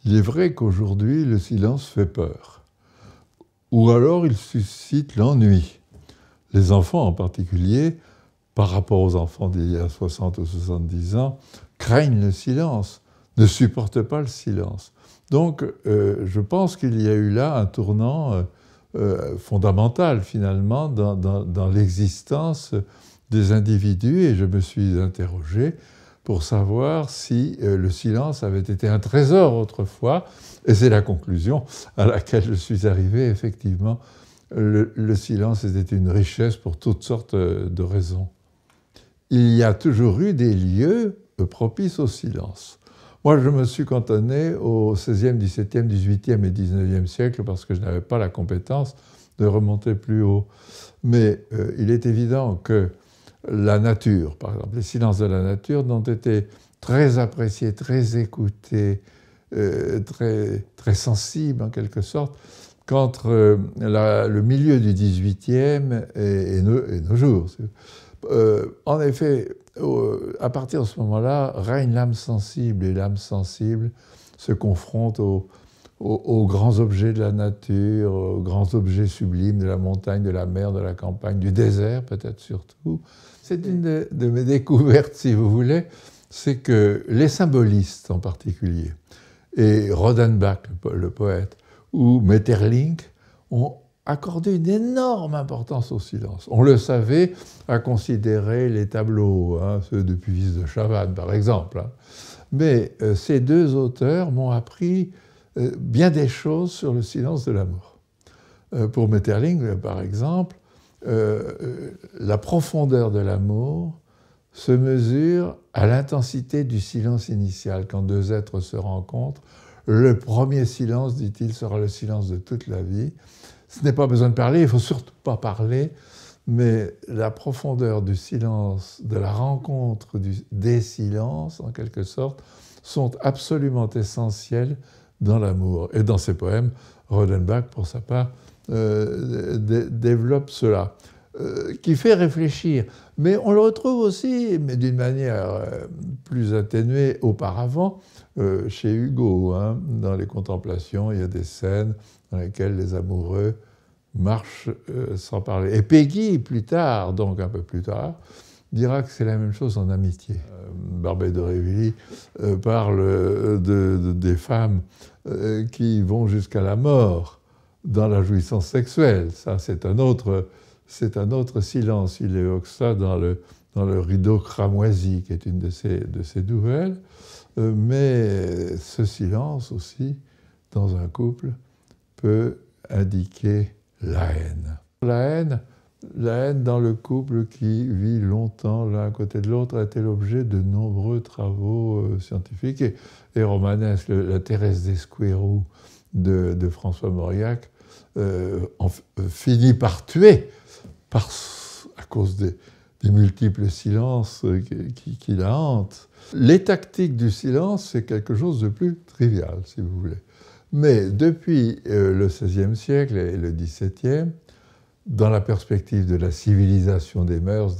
Il est vrai qu'aujourd'hui, le silence fait peur. Ou alors, il suscite l'ennui. Les enfants en particulier, par rapport aux enfants d'il y a 60 ou 70 ans, craignent le silence, ne supportent pas le silence. Donc, je pense qu'il y a eu là un tournant fondamental, finalement, dans l'existence des individus, et je me suis interrogé pour savoir si le silence avait été un trésor autrefois, et c'est la conclusion à laquelle je suis arrivé, effectivement. Le silence était une richesse pour toutes sortes de raisons. Il y a toujours eu des lieux propices au silence. Moi, je me suis cantonné au XVIe, XVIIe, XVIIIe et XIXe siècle parce que je n'avais pas la compétence de remonter plus haut. Mais il est évident que la nature, par exemple, les silences de la nature, ont été très appréciés, très écoutés, très sensibles en quelque sorte, qu'entre le milieu du XVIIIe et nos jours. En effet, à partir de ce moment-là, règne l'âme sensible, et l'âme sensible se confronte aux grands objets de la nature, aux grands objets sublimes de la montagne, de la mer, de la campagne, du désert peut-être surtout. C'est une de mes découvertes, si vous voulez, c'est que les symbolistes en particulier, et Rodenbach, le poète, ou Maeterlinck, ont accordé une énorme importance au silence. On le savait à considérer les tableaux, ceux de Puvis de Chavannes par exemple. Mais ces deux auteurs m'ont appris bien des choses sur le silence de l'amour. Pour Maeterlinck, par exemple, la profondeur de l'amour se mesure à l'intensité du silence initial. Quand deux êtres se rencontrent, le premier silence, dit-il, sera le silence de toute la vie. Ce n'est pas besoin de parler, il ne faut surtout pas parler, mais la profondeur du silence, de la rencontre des silences, en quelque sorte, sont absolument essentiels dans l'amour. Et dans ses poèmes, Rodenbach, pour sa part, développe cela, qui fait réfléchir. Mais on le retrouve aussi, mais d'une manière plus atténuée auparavant, chez Hugo. Dans les Contemplations, il y a des scènes dans lesquelles les amoureux marchent sans parler. Et Péguy, plus tard, donc un peu plus tard, dira que c'est la même chose en amitié. Barbey d'Aurevilly parle des femmes qui vont jusqu'à la mort dans la jouissance sexuelle. Ça, c'est un autre silence. Il évoque ça dans le rideau cramoisi, qui est une de ses nouvelles. Mais ce silence aussi, dans un couple, peut indiquer la haine. La haine dans le couple qui vit longtemps l'un à côté de l'autre a été l'objet de nombreux travaux scientifiques. Et romanesques, la Thérèse d'Esquerou de François Mauriac finit par tuer, à cause des multiples silences qui la hantent. Les tactiques du silence, c'est quelque chose de plus trivial, si vous voulez. Mais depuis le XVIe siècle et le XVIIe, dans la perspective de la civilisation des mœurs,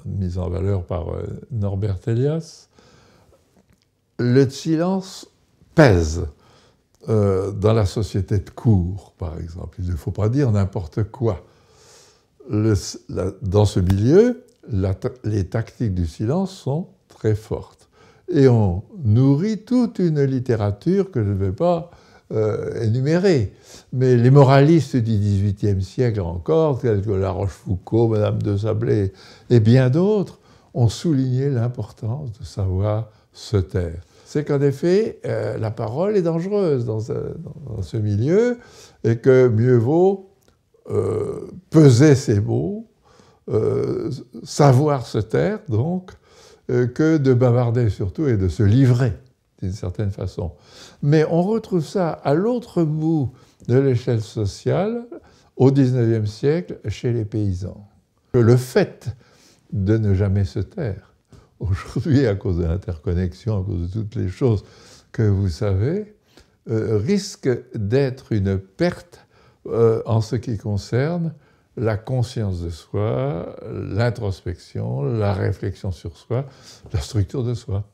mise en valeur par Norbert Elias, le silence pèse dans la société de cour, par exemple. Il ne faut pas dire n'importe quoi. Dans ce milieu, les tactiques du silence sont très fortes. Et on nourrit toute une littérature que je ne vais pas énumérer. Mais les moralistes du XVIIIe siècle encore, tels que La Rochefoucauld, Madame de Sablé et bien d'autres, ont souligné l'importance de savoir se taire. C'est qu'en effet, la parole est dangereuse dans ce milieu et que mieux vaut peser ses mots, savoir se taire donc, que de bavarder surtout et de se livrer d'une certaine façon. Mais on retrouve ça à l'autre bout de l'échelle sociale, au XIXe siècle, chez les paysans. Le fait de ne jamais se taire, aujourd'hui, à cause de l'interconnexion, à cause de toutes les choses que vous savez, risque d'être une perte en ce qui concerne la conscience de soi, l'introspection, la réflexion sur soi, la structure de soi.